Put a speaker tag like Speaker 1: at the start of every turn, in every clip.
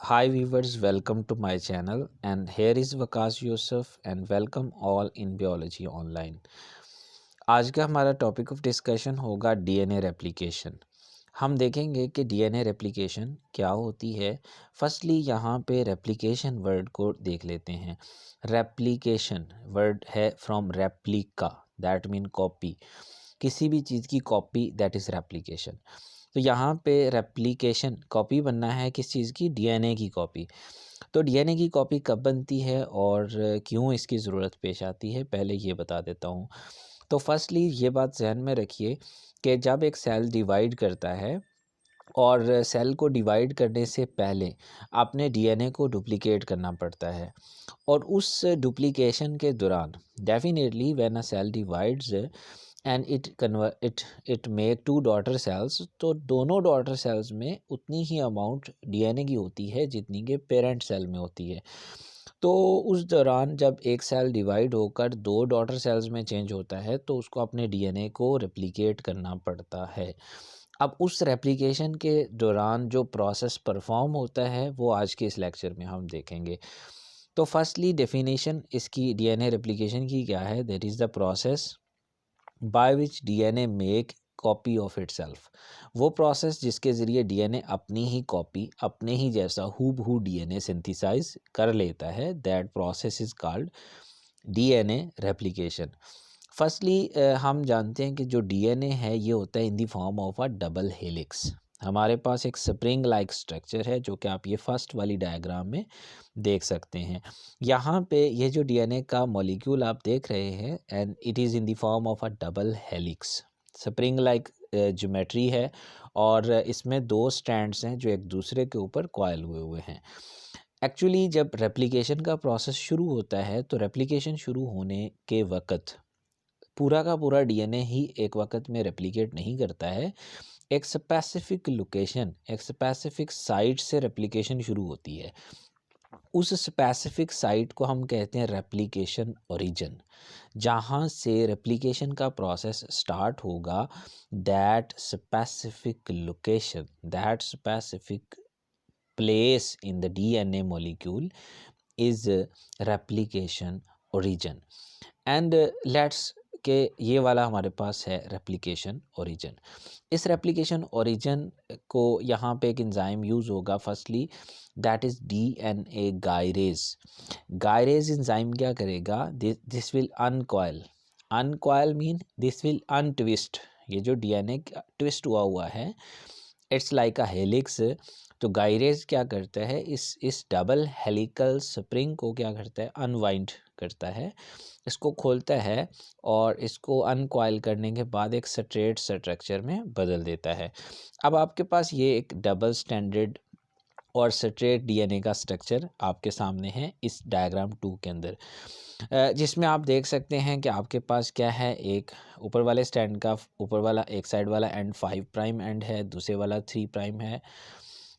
Speaker 1: Hi viewers, welcome to my channel and here is Waqas Yusuf and welcome all in Biology Online। आज का हमारा topic of discussion होगा DNA replication. हम देखेंगे कि DNA replication क्या होती है। फर्स्टली यहाँ पे रेप्लिकेशन वर्ड को देख लेते हैं। रेप्लिकेशन वर्ड है from replica, that mean copy. किसी भी चीज़ की कॉपी, दैट इज़ रेप्लिकेशन। तो यहाँ पे रेप्लिकेशन कॉपी बनना है किस चीज़ की, डीएनए की कॉपी। तो डीएनए की कॉपी कब बनती है और क्यों इसकी ज़रूरत पेश आती है, पहले ये बता देता हूँ। तो फर्स्टली ये बात जहन में रखिए कि जब एक सेल डिवाइड करता है और सेल को डिवाइड करने से पहले आपने डीएनए को डुप्लिकेट करना पड़ता है और उस डुप्लिकेशन के दौरान definitely when a cell divides and it make two daughter cells, तो दोनों डॉटर सेल्स में उतनी ही अमाउंट डीएनए की होती है जितनी के पेरेंट सेल में होती है। तो उस दौरान जब एक सेल डिवाइड होकर दो डॉटर सेल्स में चेंज होता है तो उसको अपने डीएनए को रेप्लिकेट करना पड़ता है। अब उस रेप्लिकेशन के दौरान जो प्रोसेस परफॉर्म होता है वो आज के इस लेक्चर में हम देखेंगे। तो फर्स्टली डेफिनेशन इसकी डीएनए रेप्लिकेशन की क्या है, that is the process by which DNA make copy of itself. वो प्रोसेस जिसके ज़रिए डीएनए अपनी ही कॉपी, अपने ही जैसा हूबहू डीएनए सिंथेसाइज कर लेता है, that process is called DNA replication. Firstly हम जानते हैं कि जो डीएनए है ये होता है in the form of a double helix. हमारे पास एक स्प्रिंग लाइक स्ट्रक्चर है जो कि आप ये फर्स्ट वाली डायग्राम में देख सकते हैं। यहाँ पे ये जो डीएनए का मॉलिक्यूल आप देख रहे हैं and it is in the form of a double helix, spring like geometry है और इसमें दो स्ट्रैंड्स हैं जो एक दूसरे के ऊपर कॉइल हुए हुए हैं। एक्चुअली जब रेप्लिकेशन का प्रोसेस शुरू होता है तो रेप्लिकेशन शुरू होने के वक़्त पूरा का पूरा डीएनए ही एक वक़्त में रेप्लिकेट नहीं करता है। एक स्पेसिफिक लोकेशन, एक स्पेसिफिक साइट से रेप्लिकेशन शुरू होती है। उस स्पेसिफिक साइट को हम कहते हैं रेप्लिकेशन ओरिजिन। जहाँ से रेप्लिकेशन का प्रोसेस स्टार्ट होगा, that specific location, that specific place in the DNA molecule is replication origin. And let's के ये वाला हमारे पास है रेप्लिकेशन ओरिजिन। इस रेप्लिकेशन ओरिजिन को यहाँ पे एक एंजाइम यूज़ होगा firstly, that is DNA gyrase. Gyrase enzyme क्या करेगा, this will uncoil. Uncoil mean this will untwist. ये जो डीएनए ट्विस्ट हुआ हुआ है, इट्स लाइक अ हेलिक्स। तो गायरेज क्या करता है, इस डबल हेलिकल स्प्रिंग को क्या करता है, अनवाइंड करता है, इसको खोलता है और इसको अनकॉइल करने के बाद एक स्ट्रेट स्ट्रक्चर में बदल देता है। अब आपके पास ये एक डबल स्टैंडर्ड और स्ट्रेट डीएनए का स्ट्रक्चर आपके सामने है इस डायग्राम 2 के अंदर, जिसमें आप देख सकते हैं कि आपके पास क्या है, एक ऊपर वाले स्टैंड का ऊपर वाला एक साइड वाला एंड 5 प्राइम एंड है, दूसरे वाला 3 प्राइम है।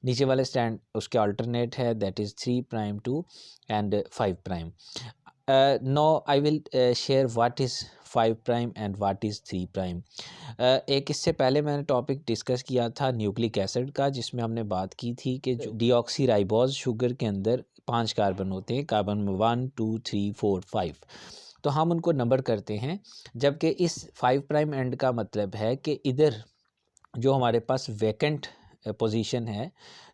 Speaker 1: नीचे वाले स्टैंड उसके अल्टरनेट है, that is 3 prime to and 5 prime. No I will share what is 5 prime and what is 3 prime. एक इससे पहले मैंने टॉपिक डिस्कस किया था न्यूक्लिक एसिड का, जिसमें हमने बात की थी कि जो डीऑक्सीराइबोज शुगर के अंदर 5 कार्बन होते हैं, कार्बन में 1 2 3 4 5, तो हम उनको नंबर करते हैं। जबकि इस 5 प्राइम एंड का मतलब है कि इधर जो हमारे पास वैकेंट पोजीशन है,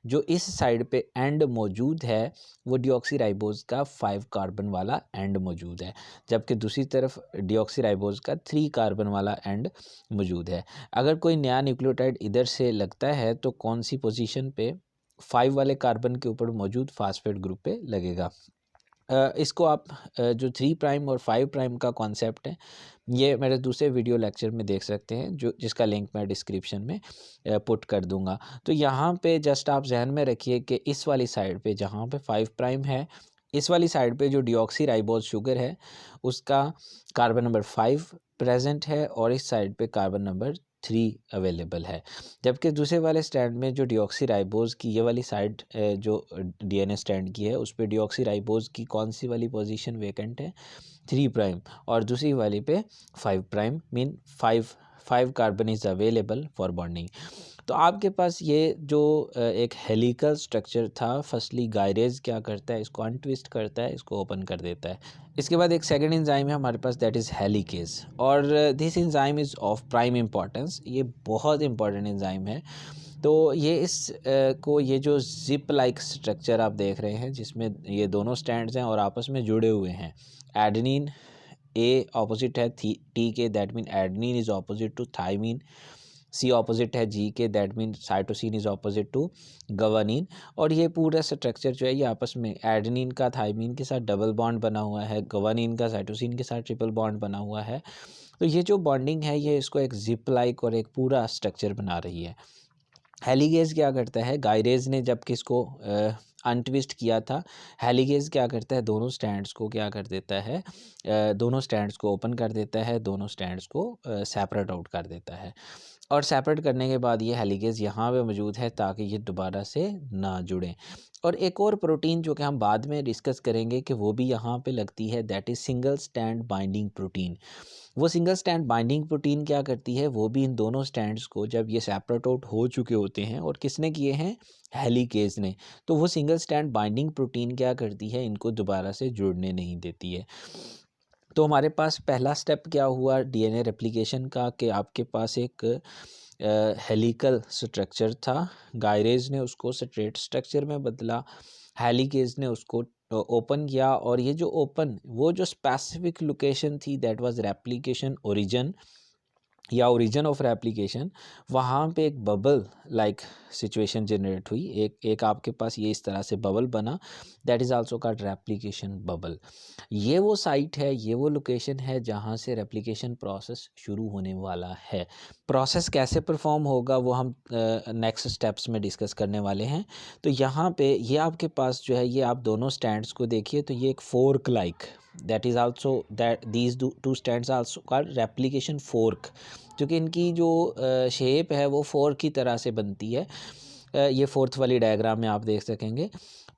Speaker 1: जो इस साइड पे एंड मौजूद है, वो डीऑक्सीराइबोज का 5 कार्बन वाला एंड मौजूद है, जबकि दूसरी तरफ डीऑक्सीराइबोज का 3 कार्बन वाला एंड मौजूद है। अगर कोई नया न्यूक्लियोटाइड इधर से लगता है तो कौन सी पोजीशन पे 5 वाले कार्बन के ऊपर मौजूद फास्फेट ग्रुप पे लगेगा। इसको आप जो 3 प्राइम और 5 प्राइम का कॉन्सेप्ट है, ये मेरे दूसरे वीडियो लेक्चर में देख सकते हैं, जो जिसका लिंक मैं डिस्क्रिप्शन में पुट कर दूंगा। तो यहाँ पे जस्ट आप जहन में रखिए कि इस वाली साइड पे जहाँ पे 5 प्राइम है, इस वाली साइड पे जो डीऑक्सीराइबोज शुगर है उसका कार्बन नंबर 5 प्रेजेंट है और इस साइड पे कार्बन नंबर 3 अवेलेबल है। जबकि दूसरे वाले स्टैंड में जो डीऑक्सीराइबोज की ये वाली साइड जो डीएनए स्टैंड की है, उस पे डीऑक्सीराइबोज की कौन सी वाली पोजीशन वेकेंट है, 3 प्राइम, और दूसरी वाली पे 5 prime, mean 5 carbon is available for bonding. तो आपके पास ये जो एक हेलिकल स्ट्रक्चर था, फर्स्टली गायरेज क्या करता है, इसको अनट्विस्ट करता है, इसको ओपन कर देता है। इसके बाद एक सेकंड एंजाइम है हमारे पास, दैट इज़ हेलिकेज, और this enzyme is of prime importance. ये बहुत इंपॉर्टेंट एंजाइम है। तो ये को ये जो जिप लाइक स्ट्रक्चर आप देख रहे हैं, जिसमें ये दोनों स्टैंड्स हैं और आपस में जुड़े हुए हैं। एडेनिन ए ऑपोजिट है टी के, that mean adenine is opposite to thymine. C opposite है जी के, that mean cytosine is opposite to guanine. और ये पूरा स्ट्रक्चर जो है ये आपस में एडेनिन का थाइमिन के साथ डबल बॉन्ड बना हुआ है, गवानीन का साइटोसिन के साथ ट्रिपल बॉन्ड बना हुआ है। तो ये जो बॉन्डिंग है ये इसको एक जिप लाइक और एक पूरा स्ट्रक्चर बना रही है। हेलीगेज क्या करता है, गायरेज ने जब किसको अनट्विस्ट किया था, हेलीगेज क्या करता है, दोनों स्टैंड्स को क्या कर देता है, दोनों स्टैंड्स को ओपन कर देता है, दोनों स्टैंड्स को सेपरेट आउट कर देता है। और सेपरेट करने के बाद ये हेलीगेज यहाँ पे मौजूद है ताकि ये दोबारा से ना जुड़ें। और एक और प्रोटीन जो कि हम बाद में डिस्कस करेंगे कि वो भी यहाँ पे लगती है, that is single stand binding protein. वो सिंगल स्टैंड बाइंडिंग प्रोटीन क्या करती है, वो भी इन दोनों स्टैंड्स को जब ये सेपरेट आउट हो चुके होते हैं, और किसने किए हैं, हेलीकेज ने, तो वो सिंगल स्टैंड बाइंडिंग प्रोटीन क्या करती है, इनको दोबारा से जुड़ने नहीं देती है। तो हमारे पास पहला स्टेप क्या हुआ डीएनए रेप्लिकेशन का, कि आपके पास एक हेलिकल स्ट्रक्चर था, गायरेज ने उसको स्ट्रेट स्ट्रक्चर में बदला, हेलिकेज ने उसको ओपन किया, और ये जो ओपन, वो जो स्पेसिफिक लोकेशन थी, दैट वाज रेप्लिकेशन ओरिजिन या ओरिजिन ऑफ रेप्लिकेशन, वहाँ पे एक बबल लाइक सिचुएशन जनरेट हुई, एक आपके पास ये इस तरह से बबल बना, that is also called replication bubble. ये वो साइट है, ये वो लोकेशन है जहाँ से रेप्लिकेशन प्रोसेस शुरू होने वाला है। प्रोसेस कैसे परफॉर्म होगा वो हम नेक्स्ट स्टेप्स में डिस्कस करने वाले हैं। तो यहाँ पे ये आपके पास जो है, ये आप दोनों स्टैंड्स को देखिए, तो ये एक fork like, that is also that these two stands also called replication fork, क्योंकि इनकी जो शेप है वो फोर्क की तरह से बनती है। ये फोर्थ वाली डायग्राम में आप देख सकेंगे।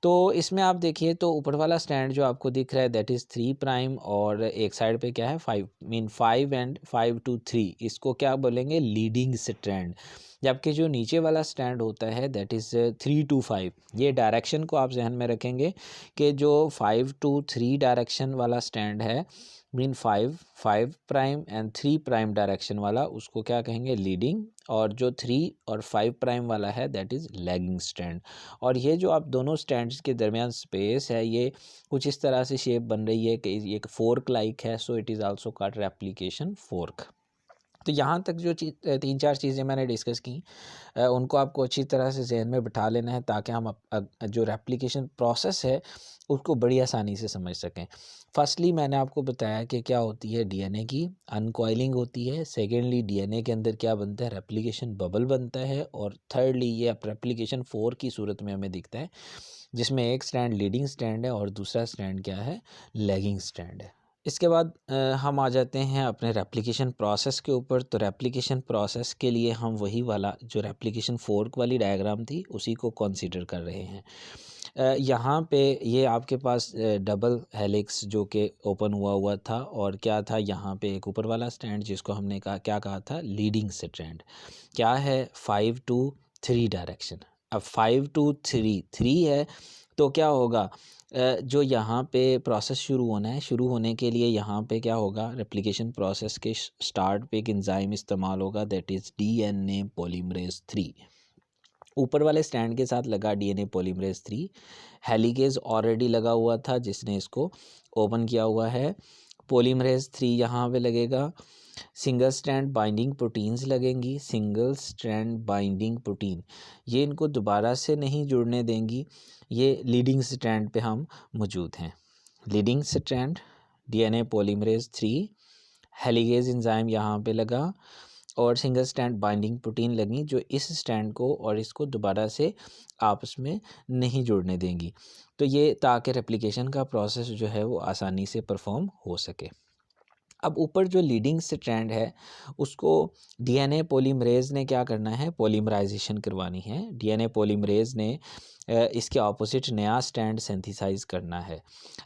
Speaker 1: तो इसमें आप देखिए, तो ऊपर वाला स्टैंड जो आपको दिख रहा है, दैट इज़ 3 प्राइम, और एक साइड पे क्या है 5, मीन 5 एंड 5 to 3, इसको क्या बोलेंगे, लीडिंग स्ट्रैंड। जबकि जो नीचे वाला स्टैंड होता है, दैट इज़ 3 to 5। ये डायरेक्शन को आप जहन में रखेंगे कि जो 5 to 3 डायरेक्शन वाला स्टैंड है, mean 5 prime and 3 prime direction वाला, उसको क्या कहेंगे, लीडिंग, और जो 3 और 5 प्राइम वाला है, दैट इज़ लैगिंग स्टैंड। और ये जो आप दोनों स्टैंड्स के दरमियान स्पेस है, ये कुछ इस तरह से शेप बन रही है कि ये एक फोर्क लाइक है, so it is also called replication fork. तो यहाँ तक जो 3-4 चीज़ें मैंने डिस्कस की, उनको आपको अच्छी तरह से जहन में बिठा लेना है, ताकि हम जो रेप्लिकेशन प्रोसेस है उसको बड़ी आसानी से समझ सकें। फर्स्टली मैंने आपको बताया कि क्या होती है, डीएनए की अनकॉइलिंग होती है। सेकेंडली डीएनए के अंदर क्या बनता है, रेप्लिकेशन बबल बनता है। और थर्डली ये रेप्लिकेशन 4 की सूरत में हमें दिखता है, जिसमें एक स्टैंड लीडिंग स्टैंड है और दूसरा स्टैंड क्या है, लैगिंग स्टैंड है। इसके बाद हम आ जाते हैं अपने रेप्लिकेशन प्रोसेस के ऊपर। तो रेप्लिकेशन प्रोसेस के लिए हम वही वाला जो रेप्लिकेशन फोर्क वाली डायग्राम थी उसी को कंसीडर कर रहे हैं। यहाँ पे ये आपके पास डबल हेलिक्स जो कि ओपन हुआ हुआ था, और क्या था यहाँ पे एक ऊपर वाला स्टैंड जिसको हमने क्या कहा था, लीडिंग स्टैंड। क्या है, 5 to 3 डायरेक्शन। अब 5 to 3 है, तो क्या होगा, जो यहाँ पे प्रोसेस शुरू होना है, शुरू होने के लिए यहाँ पे क्या होगा, रेप्लिकेशन प्रोसेस के स्टार्ट पे एक एंजाइम इस्तेमाल होगा, दैट इज़ डीएनए पॉलीमरेज 3। ऊपर वाले स्टैंड के साथ लगा डीएनए पॉलीमरेज 3, हेलिकेज ऑलरेडी लगा हुआ था जिसने इसको ओपन किया हुआ है। पॉलीमरेज 3 यहाँ पे लगेगा, सिंगल स्ट्रैंड बाइंडिंग प्रोटीन्स लगेंगी, सिंगल स्ट्रैंड बाइंडिंग प्रोटीन, ये इनको दोबारा से नहीं जुड़ने देंगी। ये लीडिंग स्ट्रैंड पे हम मौजूद हैं। Leading strand DNA polymerase 3, helicase enzyme यहाँ पे लगा, और सिंगल स्टैंड बाइंडिंग प्रोटीन लगी जो इस स्टैंड को और इसको दोबारा से आपस में नहीं जुड़ने देंगी। तो ये ताकि रेप्लिकेशन का प्रोसेस जो है वो आसानी से परफॉर्म हो सके। अब ऊपर जो लीडिंग स्ट्रैंड है उसको डीएनए पॉलीमरेज ने क्या करना है, पॉलीमराइजेशन करवानी है। डीएनए पॉलीमरेज ने इसके ऑपोजिट नया स्ट्रैंड सिंथेसाइज करना है।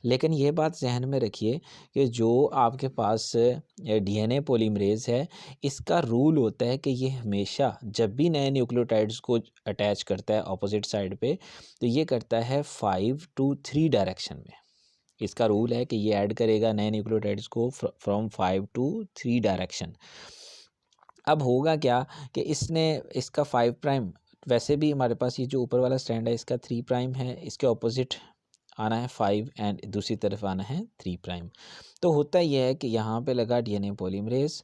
Speaker 1: लेकिन ये बात जहन में रखिए कि जो आपके पास डीएनए पॉलीमरेज है, इसका रूल होता है कि ये हमेशा जब भी नए न्यूक्लियोटाइड्स को अटैच करता है ऑपोजिट साइड पे, तो ये करता है 5 to 3 डायरेक्शन में। इसका रूल है कि ये ऐड करेगा नए न्यूक्लियोटाइड्स को फ्रॉम 5 to 3 डायरेक्शन। अब होगा क्या कि इसने इसका 5 प्राइम, वैसे भी हमारे पास ये जो ऊपर वाला स्टैंड है इसका 3 प्राइम है, इसके ऑपोजिट आना है 5 एंड दूसरी तरफ आना है 3 प्राइम। तो होता यह है कि यहाँ पे लगा डीएनए पॉलीमरेज,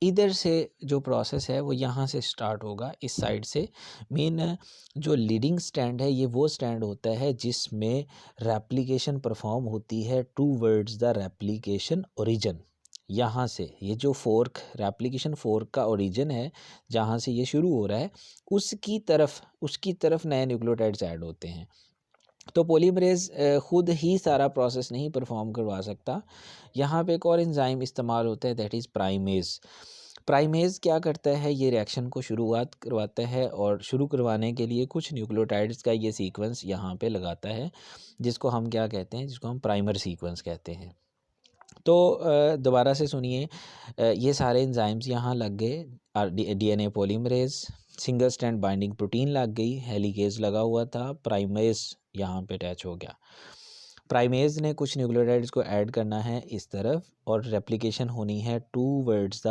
Speaker 1: इधर से जो प्रोसेस है वो यहाँ से स्टार्ट होगा, इस साइड से। मेन जो लीडिंग स्टैंड है ये वो स्टैंड होता है जिसमें रेप्लिकेशन परफॉर्म होती है टूवर्ड्स द रेप्लिकेशन ओरिजिन। यहाँ से ये जो फोर्क, रेप्लिकेशन फोर्क का ओरिजिन है जहाँ से ये शुरू हो रहा है, उसकी तरफ नए न्यूक्लियोटाइड्स ऐड होते हैं। तो पॉलीमरेज खुद ही सारा प्रोसेस नहीं परफॉर्म करवा सकता। यहाँ पे एक और एंजाइम इस्तेमाल होता है, दैट इज़ प्राइमेज। प्राइमेज क्या करता है, ये रिएक्शन को शुरुआत करवाता है और शुरू करवाने के लिए कुछ न्यूक्लियोटाइड्स का ये सीक्वेंस यहाँ पे लगाता है, जिसको हम क्या कहते हैं, जिसको हम प्राइमर सीक्वेंस कहते हैं। तो दोबारा से सुनिए, ये सारे एंजाइम्स यहाँ लग गए, DNA polymerase, single strand binding protein लग गई, हेलिकेज लगा हुआ था, प्राइमेज यहाँ पे अटैच हो गया। प्राइमेज ने कुछ न्यूक्लियोटाइड्स को ऐड करना है इस तरफ और रेप्लिकेशन होनी है towards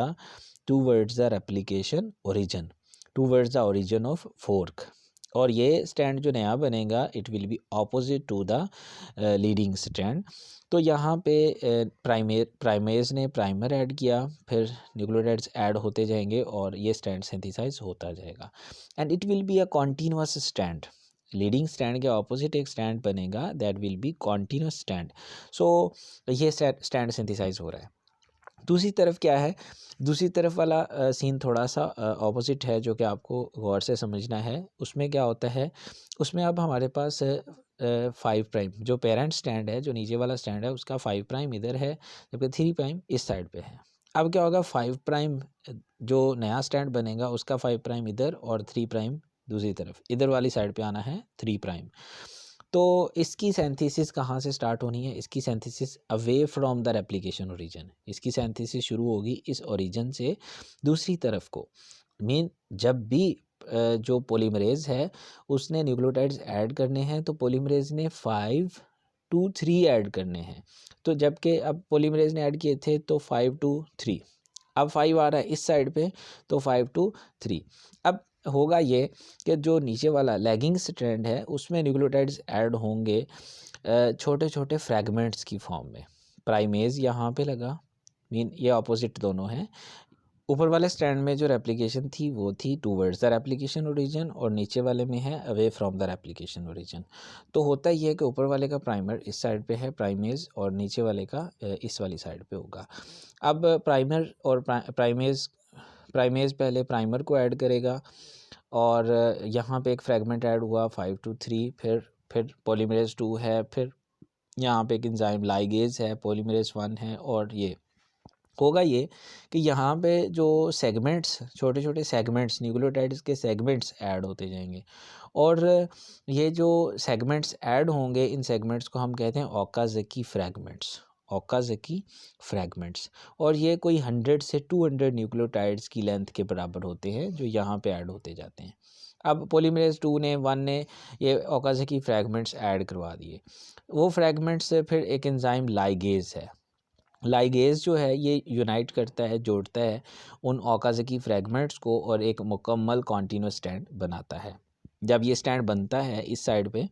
Speaker 1: the replication origin, towards the origin of fork. और ये स्टैंड जो नया बनेगा it will be opposite to the leading stand. तो यहाँ पे प्राइमेज ने प्राइमर ऐड किया, फिर न्यूक्लियोटाइड्स ऐड होते जाएंगे और ये स्टैंड सिंथेसाइज होता जाएगा and it will be a continuous stand. Leading stand के ऑपोजिट एक स्टैंड बनेगा, that will be continuous stand. So ये स्टैंड सिंथेसाइज हो रहा है। दूसरी तरफ क्या है, दूसरी तरफ वाला सीन थोड़ा सा ऑपोजिट है, जो कि आपको गौर से समझना है। उसमें क्या होता है, उसमें अब हमारे पास 5 प्राइम जो पेरेंट स्टैंड है, जो नीचे वाला स्टैंड है, उसका 5 प्राइम इधर है, जबकि 3 प्राइम इस साइड पे है। अब क्या होगा, 5 प्राइम जो नया स्टैंड बनेगा उसका 5 प्राइम इधर और 3 प्राइम दूसरी तरफ, इधर वाली साइड पे आना है 3 प्राइम। तो इसकी सिंथेसिस कहाँ से स्टार्ट होनी है, इसकी synthesis away from the replication origin, इसकी सिंथेसिस शुरू होगी इस ओरिजिन से दूसरी तरफ को। मीन जब भी जो पॉलीमरेज है उसने न्यूक्लियोटाइड्स ऐड करने हैं तो पॉलीमरेज ने 5 to 3 ऐड करने हैं। तो जबकि अब पॉलीमरेज ने ऐड किए थे तो 5 to 3, अब 5 आ रहा है इस साइड पे तो 5 to 3। अब होगा ये कि जो नीचे वाला लैगिंग स्ट्रैंड है उसमें न्यूक्लियोटाइड्स ऐड होंगे छोटे छोटे फ्रैगमेंट्स की फॉर्म में। प्राइमेज यहाँ पे लगा, मीन ये ऑपोजिट दोनों हैं। ऊपर वाले स्टैंड में जो रेप्लिकेशन थी वो थी टूवर्ड्स द रेप्लिकेशन ओरिजिन और नीचे वाले में है away from the replication origin. तो होता ही है कि ऊपर वाले का प्राइमर इस साइड पे है प्राइमेज और नीचे वाले का इस वाली साइड पे होगा। अब प्राइमर और प्राइमेज पहले प्राइमर को ऐड करेगा और यहाँ पे एक फ्रैगमेंट ऐड हुआ 5 to 3, फिर पॉलीमरेज 2 है, फिर यहाँ पे एक एंजाइम लाइगेज है, पॉलीमरेज 1 है। और ये होगा ये कि यहाँ पे जो सेगमेंट्स, छोटे छोटे सेगमेंट्स, न्यूक्लियोटाइड्स के सेगमेंट्स ऐड होते जाएंगे और ये जो सेगमेंट्स ऐड होंगे इन सेगमेंट्स को हम कहते हैं ओकाज़की फ्रैगमेंट्स, ओकाज़की फ्रैगमेंट्स। और ये कोई 100 से 200 न्यूक्लियोटाइड्स की लेंथ के बराबर होते हैं जो यहाँ पे ऐड होते जाते हैं। अब पॉलीमरेज 2 ने 1 ने ये ओकाज़की फ्रैगमेंट्स ऐड करवा दिए। वो फ्रैगमेंट्स फिर एक एंजाइम लाइगेज है, लाइगेज जो है ये यूनाइट करता है, जोड़ता है उन ओकाज़की फ्रैगमेंट्स को और एक मुकम्मल कॉन्टीन्यूअस स्टैंड बनाता है। जब ये स्टैंड बनता है इस साइड पे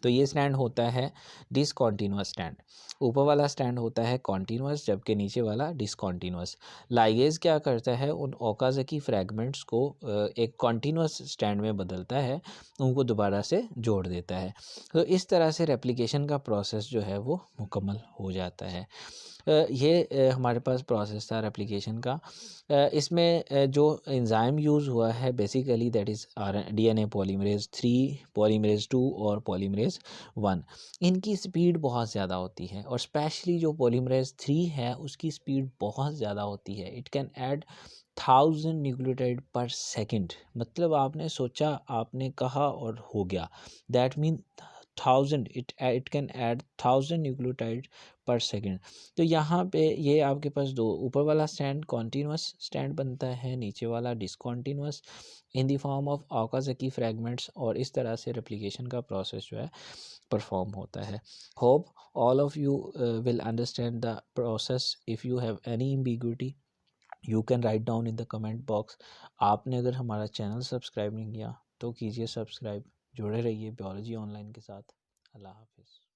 Speaker 1: तो ये स्टैंड होता है डिसकॉन्टीन्यूअस स्टैंड। ऊपर वाला स्टैंड होता है कॉन्टीन्यूअस जबकि नीचे वाला डिसकॉन्टीन्यूअस। लाइगेज क्या करता है, उन ओकाज़की फ्रैगमेंट्स को एक कॉन्टीन्यूअस स्टैंड में बदलता है, उनको दोबारा से जोड़ देता है। तो इस तरह से रेप्लिकेशन का प्रोसेस जो है वो मुकम्मल हो जाता है। ये हमारे पास प्रोसेस था रेप्लिकेशन का। इसमें जो एंजाइम यूज़ हुआ है basically that is DNA polymerase 3, polymerase 2 और पॉलीमरेज़ 1। इनकी स्पीड बहुत ज़्यादा होती है और स्पेशली जो पॉलीमरेज़ 3 है उसकी स्पीड बहुत ज़्यादा होती है। इट कैन ऐड 1000 न्यूक्लियोटाइड पर सेकंड। मतलब आपने सोचा, आपने कहा और हो गया, that mean 1000, it can add 1000 nucleotide पर सेकंड। तो यहाँ पे ये आपके पास दो, ऊपर वाला स्टैंड कॉन्टीन्यूस स्टैंड बनता है, नीचे वाला discontinuous in the form of Okazaki fragments, और इस तरह से रेप्लिकेशन का प्रोसेस जो है परफॉर्म होता है। Hope all of you will understand the process. If you have any ambiguity you can write down in the comment box. आपने अगर हमारा चैनल सब्सक्राइब नहीं किया तो कीजिए सब्सक्राइब। जुड़े रहिए बियोलॉजी ऑनलाइन के साथ। अल्लाह हाफिज़।